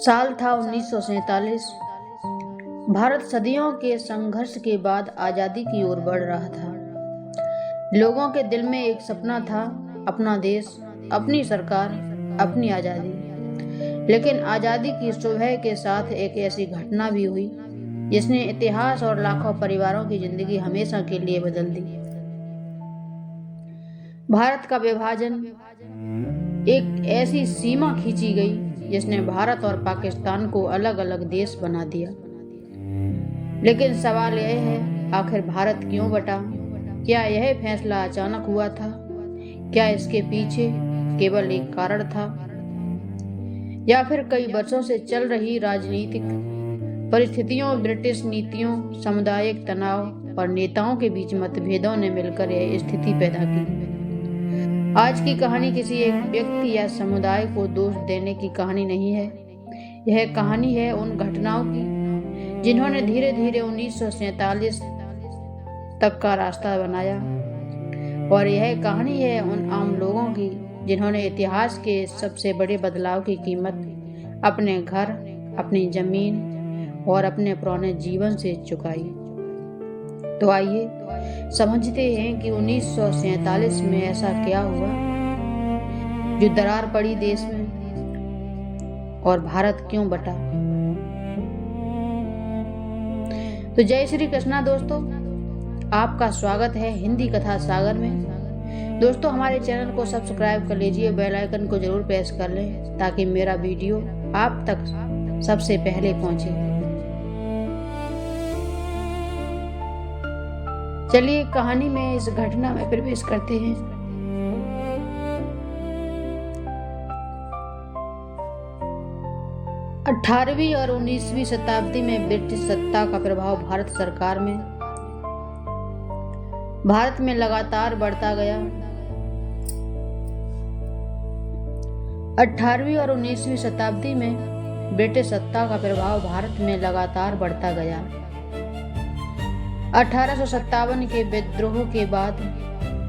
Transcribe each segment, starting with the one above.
साल था 1947। भारत सदियों के संघर्ष के बाद आज़ादी की ओर बढ़ रहा था। लोगों के दिल में एक सपना था, अपना देश, अपनी सरकार, अपनी आज़ादी। लेकिन आज़ादी की सुबह के साथ एक ऐसी घटना भी हुई जिसने इतिहास और लाखों परिवारों की जिंदगी हमेशा के लिए बदल दी। भारत का विभाजन, एक ऐसी सीमा खींची गई जिसने भारत और पाकिस्तान को अलग अलग देश बना दिया। लेकिन सवाल यह है, आखिर भारत क्यों बटा? क्या यह फैसला अचानक हुआ था? क्या इसके पीछे केवल एक कारण था, या फिर कई वर्षों से चल रही राजनीतिक परिस्थितियों, ब्रिटिश नीतियों, सामुदायिक तनाव और नेताओं के बीच मतभेदों ने मिलकर यह स्थिति पैदा की? आज की कहानी किसी एक व्यक्ति या समुदाय को दोष देने की कहानी नहीं है। यह कहानी है उन घटनाओं की जिन्होंने धीरे धीरे 1947 तक का रास्ता बनाया, और यह कहानी है उन आम लोगों की जिन्होंने इतिहास के सबसे बड़े बदलाव की कीमत अपने घर, अपनी जमीन और अपने पुराने जीवन से चुकाई। तो आइए समझते हैं कि 1947 में ऐसा क्या हुआ जो दरार पड़ी देश में, और भारत क्यों बटा। तो जय श्री कृष्णा दोस्तों, आपका स्वागत है हिंदी कथा सागर में। दोस्तों, हमारे चैनल को सब्सक्राइब कर लीजिए, बेल आइकन को जरूर प्रेस कर लें ताकि मेरा वीडियो आप तक सबसे पहले पहुंचे। चलिए कहानी में, इस घटना में प्रवेश करते हैं। अठारहवीं और 19वीं शताब्दी में ब्रिटिश सत्ता का प्रभाव भारत में लगातार बढ़ता गया। 18वीं और 19वीं शताब्दी में ब्रिटिश सत्ता का प्रभाव भारत में लगातार बढ़ता गया। 1857 के विद्रोह के बाद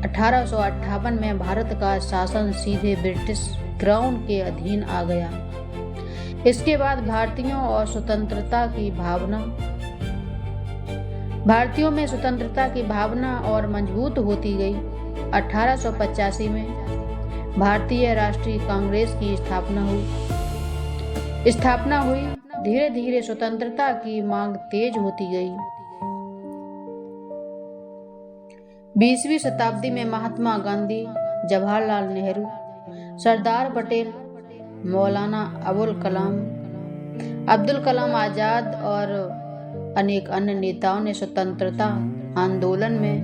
1858 में भारत का शासन सीधे ब्रिटिश क्राउन के अधीन आ गया। इसके बाद भारतीयों में स्वतंत्रता की भावना और मजबूत होती गई। 1885 में भारतीय राष्ट्रीय कांग्रेस की स्थापना हुई। धीरे धीरे स्वतंत्रता की मांग तेज होती गई। 20वीं शताब्दी में महात्मा गांधी, जवाहरलाल नेहरू, सरदार पटेल, मौलाना अब्दुल कलाम आजाद और अनेक अन्य नेताओं ने स्वतंत्रता आंदोलन में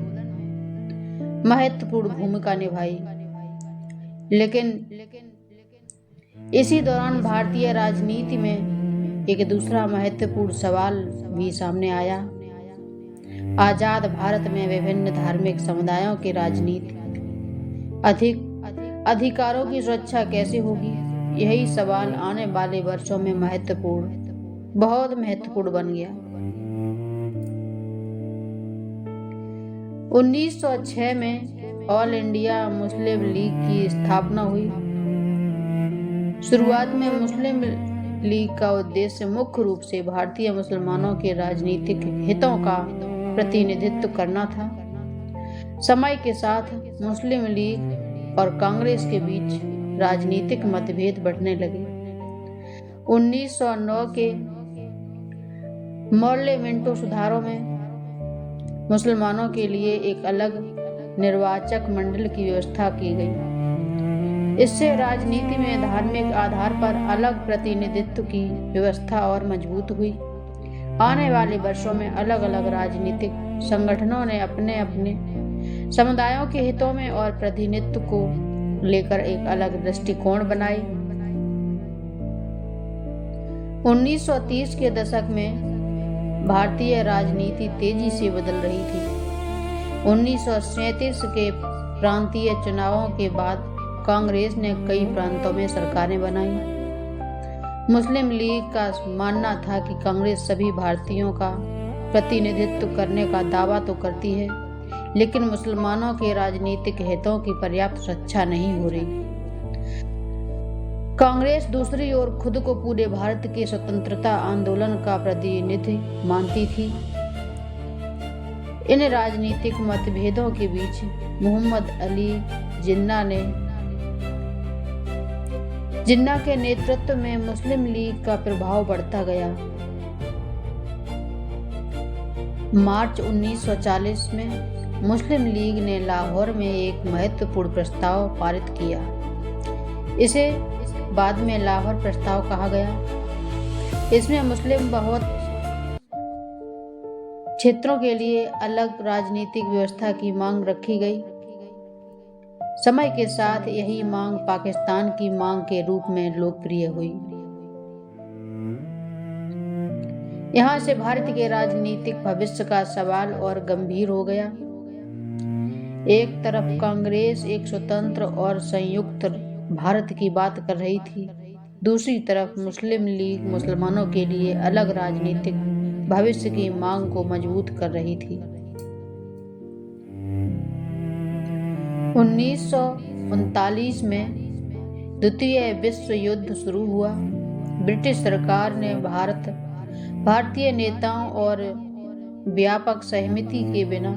महत्वपूर्ण भूमिका निभाई। लेकिन इसी दौरान भारतीय राजनीति में एक दूसरा महत्वपूर्ण सवाल भी सामने आया। आजाद भारत में विभिन्न धार्मिक समुदायों के राजनीतिक अधिकारों की सुरक्षा कैसे होगी? यही सवाल आने वाले वर्षों में बहुत महत्वपूर्ण बन गया। 1906 में ऑल इंडिया मुस्लिम लीग की स्थापना हुई। शुरुआत में मुस्लिम लीग का उद्देश्य मुख्य रूप से भारतीय मुसलमानों के राजनीतिक हितों का प्रतिनिधित्व करना था। समय के साथ मुस्लिम लीग और कांग्रेस के बीच राजनीतिक मतभेद बढ़ने लगे। 1909 के मॉर्ले मिंटो सुधारों में मुसलमानों के लिए एक अलग निर्वाचक मंडल की व्यवस्था की गई। इससे राजनीति में धार्मिक आधार पर अलग प्रतिनिधित्व की व्यवस्था और मजबूत हुई। आने वाले वर्षों में अलग अलग राजनीतिक संगठनों ने अपने अपने समुदायों के हितों में और प्रतिनिधित्व को लेकर एक अलग दृष्टिकोण बनाए। 1930 के दशक में भारतीय राजनीति तेजी से बदल रही थी। 1937 के प्रांतीय चुनावों के बाद कांग्रेस ने कई प्रांतों में सरकारें बनाई। मुस्लिम लीग का मानना था कि कांग्रेस सभी भारतीयों का प्रतिनिधित्व करने का दावा तो करती है, लेकिन मुसलमानों के राजनीतिक हितों की पर्याप्त सुरक्षा नहीं हो रही। कांग्रेस दूसरी ओर खुद को पूरे भारत के स्वतंत्रता आंदोलन का प्रतिनिधि मानती थी। इन राजनीतिक मतभेदों के बीच मोहम्मद अली जिन्ना के नेतृत्व में मुस्लिम लीग का प्रभाव बढ़ता गया। मार्च 1940 में मुस्लिम लीग ने लाहौर में एक महत्वपूर्ण प्रस्ताव पारित किया। इसे बाद में लाहौर प्रस्ताव कहा गया। इसमें मुस्लिम बहुत क्षेत्रों के लिए अलग राजनीतिक व्यवस्था की मांग रखी गई। समय के साथ यही मांग पाकिस्तान की मांग के रूप में लोकप्रिय हुई। यहाँ से भारत के राजनीतिक भविष्य का सवाल और गंभीर हो गया। एक तरफ कांग्रेस एक स्वतंत्र और संयुक्त भारत की बात कर रही थी, दूसरी तरफ मुस्लिम लीग मुसलमानों के लिए अलग राजनीतिक भविष्य की मांग को मजबूत कर रही थी। 1939 में द्वितीय विश्व युद्ध शुरू हुआ। ब्रिटिश सरकार ने भारतीय नेताओं और व्यापक सहमति के बिना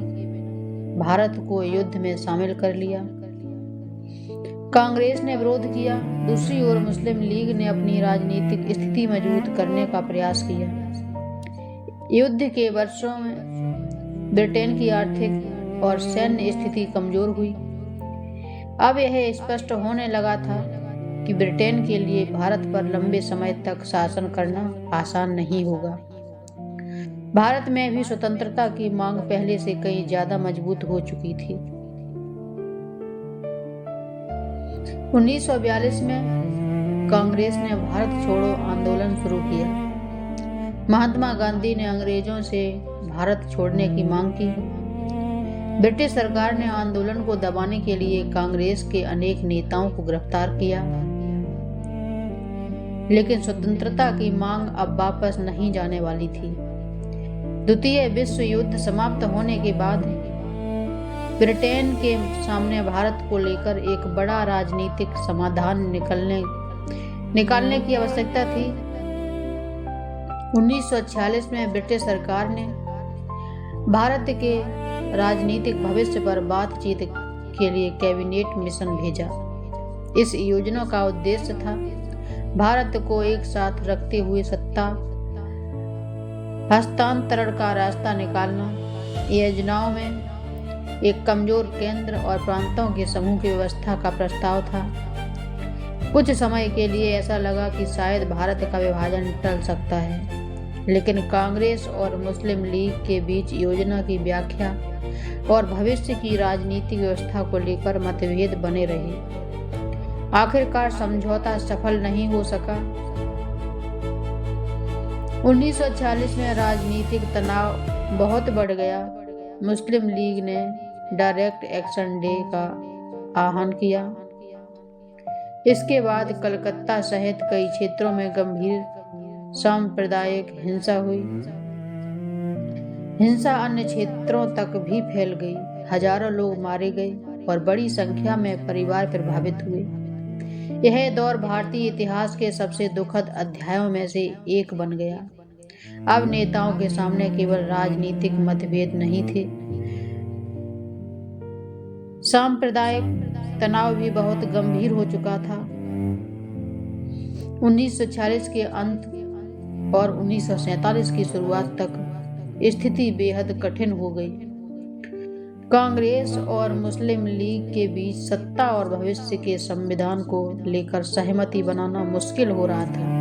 भारत को युद्ध में शामिल कर लिया। कांग्रेस ने विरोध किया। दूसरी ओर मुस्लिम लीग ने अपनी राजनीतिक स्थिति मजबूत करने का प्रयास किया। युद्ध के वर्षों में ब्रिटेन की आर्थिक और सैन्य स्थिति कमजोर हुई। अब यह स्पष्ट होने लगा था कि ब्रिटेन के लिए भारत पर लंबे समय तक शासन करना आसान नहीं होगा। भारत में भी स्वतंत्रता की मांग पहले से कहीं ज्यादा मजबूत हो चुकी थी। 1942 में कांग्रेस ने भारत छोड़ो आंदोलन शुरू किया। महात्मा गांधी ने अंग्रेजों से भारत छोड़ने की मांग की। ब्रिटिश सरकार ने आंदोलन को दबाने के लिए कांग्रेस के अनेक नेताओं को गिरफ्तार किया, लेकिन स्वतंत्रता की मांग अब वापस नहीं जाने वाली थी। द्वितीय विश्व युद्ध समाप्त होने के बाद ब्रिटेन के सामने भारत को लेकर एक बड़ा राजनीतिक समाधान निकालने की आवश्यकता थी। 1946 में ब्रिटिश सरकार ने भारत के राजनीतिक भविष्य पर बातचीत के लिए कैबिनेट मिशन भेजा। इस योजना का उद्देश्य था भारत को एक साथ रखते हुए सत्ता हस्तांतरण का रास्ता निकालना। योजनाओं में एक कमजोर केंद्र और प्रांतों के समूह की व्यवस्था का प्रस्ताव था। कुछ समय के लिए ऐसा लगा कि शायद भारत का विभाजन टल सकता है, लेकिन कांग्रेस और मुस्लिम लीग के बीच योजना की व्याख्या और भविष्य की राजनीतिक व्यवस्था को लेकर मतभेद बने रहे। आखिरकार समझौता सफल नहीं हो सका। 1940 में राजनीतिक तनाव बहुत बढ़ गया। मुस्लिम लीग ने डायरेक्ट एक्शन डे का आह्वान किया। इसके बाद कलकत्ता सहित कई क्षेत्रों में गंभीर सांप्रदायिक हिंसा हुई। हिंसा अन्य क्षेत्रों तक भी फैल गई। हजारों लोग मारे गए और बड़ी संख्या में परिवार प्रभावित हुए। यह दौर भारतीय इतिहास के सबसे दुखद अध्यायों में से एक बन गया। अब नेताओं के सामने केवल राजनीतिक मतभेद नहीं थे, सांप्रदायिक तनाव भी बहुत गंभीर हो चुका था। 1940 के अंत और 1947 की शुरुआत तक स्थिति बेहद कठिन हो गई। कांग्रेस और मुस्लिम लीग के बीच सत्ता और भविष्य के संविधान को लेकर सहमति बनाना मुश्किल हो रहा था।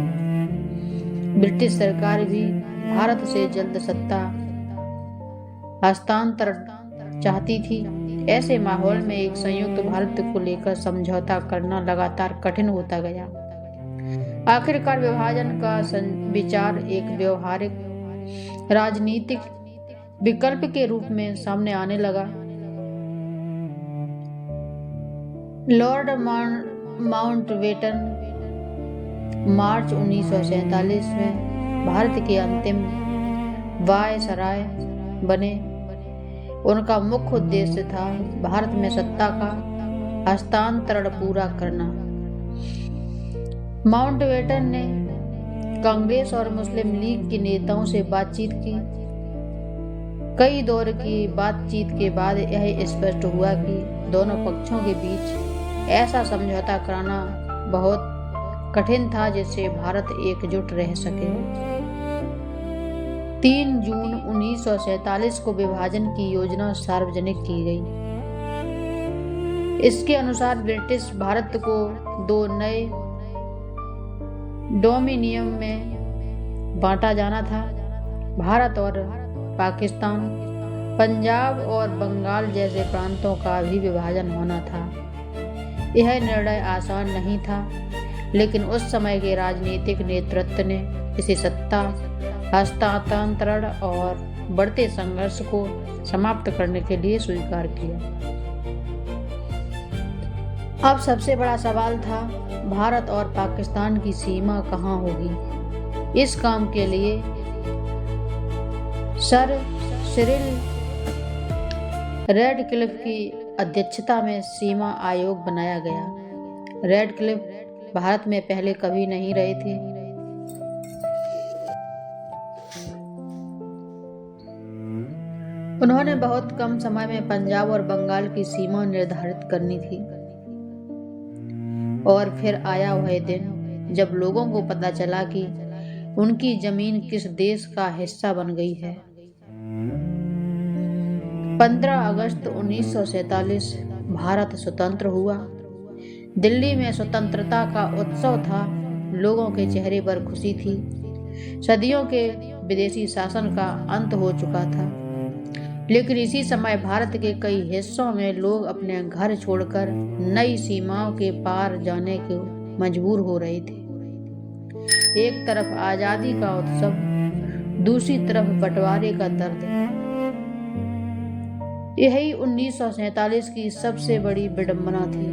ब्रिटिश सरकार भी भारत से जल्द सत्ता हस्तांतरण चाहती थी। ऐसे माहौल में एक संयुक्त भारत को लेकर समझौता करना लगातार कठिन होता गया। आखिरकार विभाजन का विचार एक व्यवहारिक राजनीतिक विकल्प के रूप में सामने आने लगा। लॉर्ड माउंटबेटन मार्च 1947 में भारत के अंतिम वायसराय बने। उनका मुख्य उद्देश्य था भारत में सत्ता का हस्तांतरण पूरा करना। माउंटबेटन ने कांग्रेस और मुस्लिम लीग के नेताओं से बातचीत की। कई दौर की बातचीत के बाद यह स्पष्ट हुआ कि दोनों पक्षों के बीच ऐसा समझौता कराना बहुत कठिन था जिससे भारत एकजुट रह सके। 3 जून 1947 को विभाजन की योजना सार्वजनिक की गई। इसके अनुसार ब्रिटिश भारत को 2 नए डोमिनियन में बांटा जाना था। भारत और पाकिस्तान, पंजाब और बंगाल जैसे प्रांतों का भी विभाजन होना था। यह निर्णय आसान नहीं था, लेकिन उस समय के राजनीतिक नेतृत्व ने इसे सत्ता हस्तांतरण और बढ़ते संघर्ष को समाप्त करने के लिए स्वीकार किया। अब सबसे बड़ा सवाल था, भारत और पाकिस्तान की सीमा कहाँ होगी। इस काम के लिए सर सिरिल रेडक्लिफ की अध्यक्षता में सीमा आयोग बनाया गया। रेडक्लिफ भारत में पहले कभी नहीं रहे थे। उन्होंने बहुत कम समय में पंजाब और बंगाल की सीमा निर्धारित करनी थी। और फिर आया वह दिन जब लोगों को पता चला कि उनकी जमीन किस देश का हिस्सा बन गई है। 15 अगस्त 1947 भारत स्वतंत्र हुआ। दिल्ली में स्वतंत्रता का उत्सव था। लोगों के चेहरे पर खुशी थी। सदियों के विदेशी शासन का अंत हो चुका था। लेकिन इसी समय भारत के कई हिस्सों में लोग अपने घर छोड़कर नई सीमाओं के पार जाने को मजबूर हो रहे थे। एक तरफ आजादी का उत्सव, दूसरी तरफ बंटवारे का दर्द। यही 1947 की सबसे बड़ी विडंबना थी।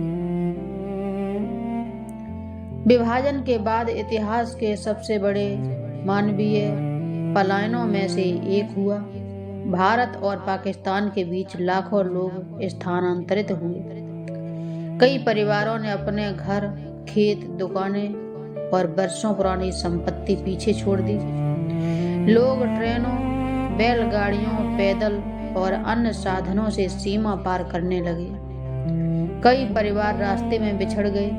विभाजन के बाद इतिहास के सबसे बड़े मानवीय पलायनों में से एक हुआ। भारत और पाकिस्तान के बीच लाखों लोग स्थानांतरित हुए। कई परिवारों ने अपने घर, खेत, दुकानें और वर्षों पुरानी संपत्ति पीछे छोड़ दी। लोग ट्रेनों, बैलगाड़ियों, पैदल और अन्य साधनों से सीमा पार करने लगे। कई परिवार रास्ते में बिछड़ गए।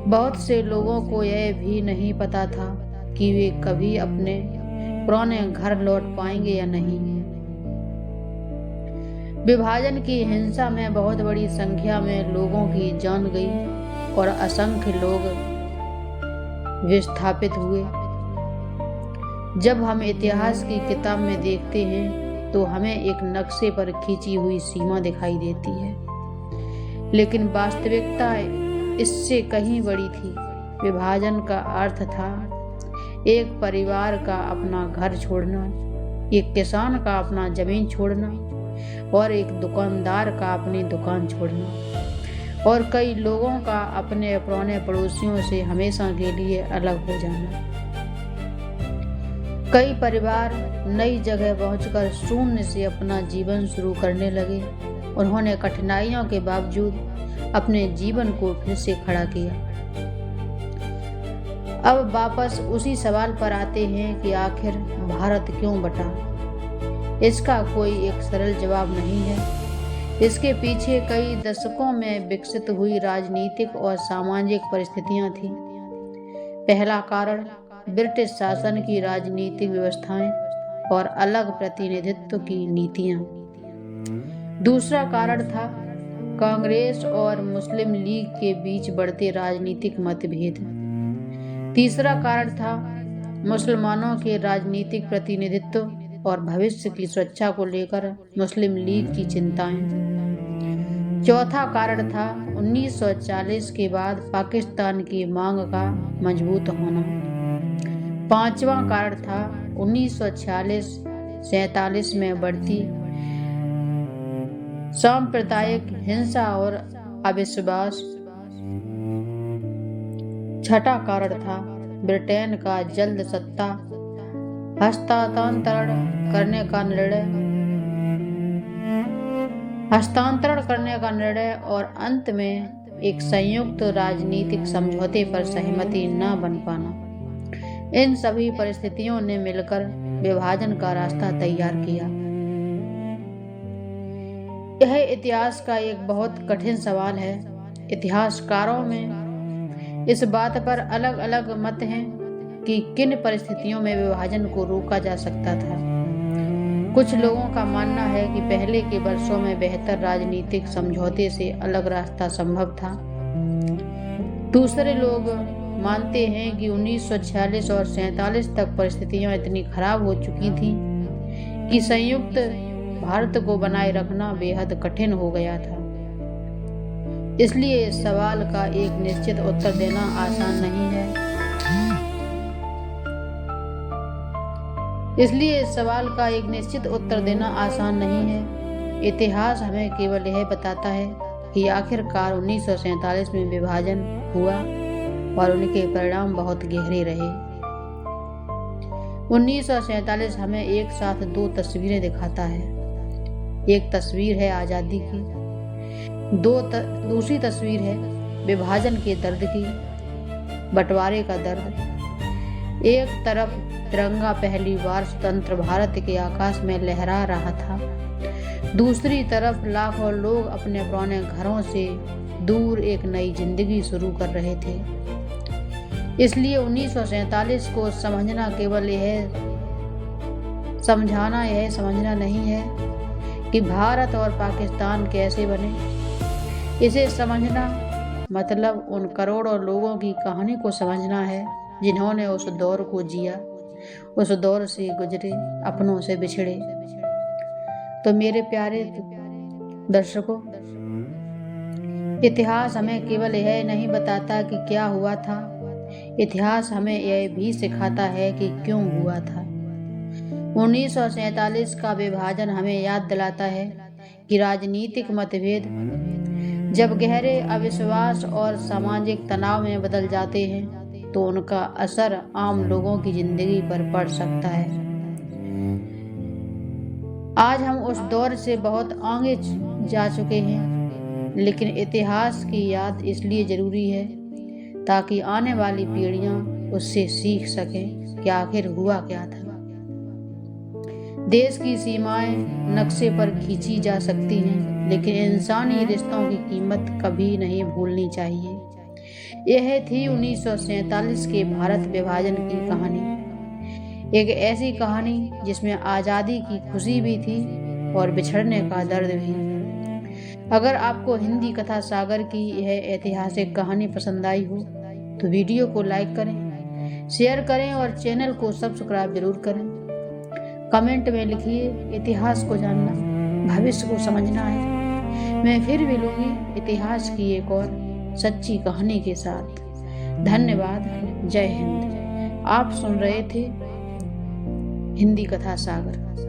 बहुत से लोगों को यह भी नहीं पता था कि वे कभी अपने पुराने घर लौट पाएंगे या नहीं। विभाजन की हिंसा में बहुत बड़ी संख्या में लोगों की जान गई और असंख्य लोग विस्थापित हुए। जब हम इतिहास की किताब में देखते हैं तो हमें एक नक्शे पर खींची हुई सीमा दिखाई देती है, लेकिन वास्तविकता इससे कहीं बड़ी थी। विभाजन का अर्थ था एक परिवार का अपना घर छोड़ना, एक किसान का अपना जमीन छोड़ना और एक दुकानदार का अपनी दुकान छोड़ना और कई लोगों का अपने पुराने पड़ोसियों से हमेशा के लिए अलग हो जाना। कई परिवार नई जगह पहुंचकर शून्य से अपना जीवन शुरू करने लगे। उन्होंने कठिनाइयों के बावजूद अपने जीवन को फिर से खड़ा किया। अब वापस उसी सवाल पर आते हैं कि आखिर भारत क्यों बटा। इसका कोई एक सरल जवाब नहीं है। इसके पीछे कई दशकों में विकसित हुई राजनीतिक और सामाजिक परिस्थितियां थीं। पहला कारण ब्रिटिश शासन की राजनीतिक व्यवस्थाएं और अलग प्रतिनिधित्व की नीतियां। दूसरा कारण था कांग्रेस और मुस्लिम लीग के बीच बढ़ते राजनीतिक मतभेद। तीसरा कारण था मुसलमानों के राजनीतिक प्रतिनिधित्व और भविष्य की सुरक्षा को लेकर मुस्लिम लीग की चिंताएं। चौथा कारण था 1940 के बाद पाकिस्तान की मांग का मजबूत होना। पांचवा कारण था 1946-47 में बढ़ती सांप्रदायिक हिंसा और अविश्वास। छठा कारण था ब्रिटेन का जल्द सत्ता हस्तांतरण करने का निर्णय और अंत में एक संयुक्त राजनीतिक समझौते पर सहमति न बन पाना। इन सभी परिस्थितियों ने मिलकर विभाजन का रास्ता तैयार किया। यह इतिहास का एक बहुत कठिन सवाल है। इतिहासकारों में इस बात पर अलग अलग मत हैं कि किन परिस्थितियों में विभाजन को रोका जा सकता था। कुछ लोगों का मानना है कि पहले के वर्षों में बेहतर राजनीतिक समझौते से अलग रास्ता संभव था। दूसरे लोग मानते हैं कि 1946 और 47 तक परिस्थितियां इतनी खराब हो चुकी थीं कि संयुक्त भारत को बनाए रखना बेहद कठिन हो गया था। इसलिए इस सवाल का एक निश्चित उत्तर देना आसान नहीं है। इतिहास हमें केवल यह बताता है कि आखिरकार 1947 में विभाजन हुआ और उनके परिणाम बहुत गहरे रहे। 1947 हमें एक साथ दो तस्वीरें दिखाता है। एक तस्वीर है आज़ादी की, दूसरी तस्वीर है विभाजन के दर्द की, बंटवारे का दर्द। एक तरफ तिरंगा पहली बार स्वतंत्र भारत के आकाश में लहरा रहा था, दूसरी तरफ लाखों लोग अपने पुराने घरों से दूर एक नई जिंदगी शुरू कर रहे थे। इसलिए 1947 को समझना केवल यह समझना नहीं है कि भारत और पाकिस्तान कैसे बने। इसे समझना मतलब उन करोड़ों लोगों की कहानी को समझना है जिन्होंने उस दौर को जिया, उस दौर से गुजरे, अपनों से बिछड़े। तो मेरे प्यारे दर्शकों, इतिहास हमें केवल यह नहीं बताता कि क्या हुआ था, इतिहास हमें यह भी सिखाता है कि क्यों हुआ था। 1947 का विभाजन हमें याद दिलाता है कि राजनीतिक मतभेद जब गहरे अविश्वास और सामाजिक तनाव में बदल जाते हैं तो उनका असर आम लोगों की जिंदगी पर पड़ सकता है। आज हम उस दौर से बहुत आगे जा चुके हैं, लेकिन इतिहास की याद इसलिए जरूरी है ताकि आने वाली पीढ़ियां उससे सीख सकें कि आखिर हुआ क्या था। देश की सीमाएं नक्शे पर खींची जा सकती हैं, लेकिन इंसानी रिश्तों की कीमत कभी नहीं भूलनी चाहिए। यह थी 1947 के भारत विभाजन की कहानी। एक ऐसी कहानी जिसमें आज़ादी की खुशी भी थी और बिछड़ने का दर्द भी। अगर आपको हिंदी कथा सागर की यह ऐतिहासिक कहानी पसंद आई हो तो वीडियो को लाइक करें, शेयर करें और चैनल को सब्सक्राइब जरूर करें। कमेंट में लिखिए, इतिहास को जानना भविष्य को समझना है। मैं फिर मिलूंगी इतिहास की एक और सच्ची कहानी के साथ। धन्यवाद। जय हिंद। आप सुन रहे थे हिंदी कथा सागर।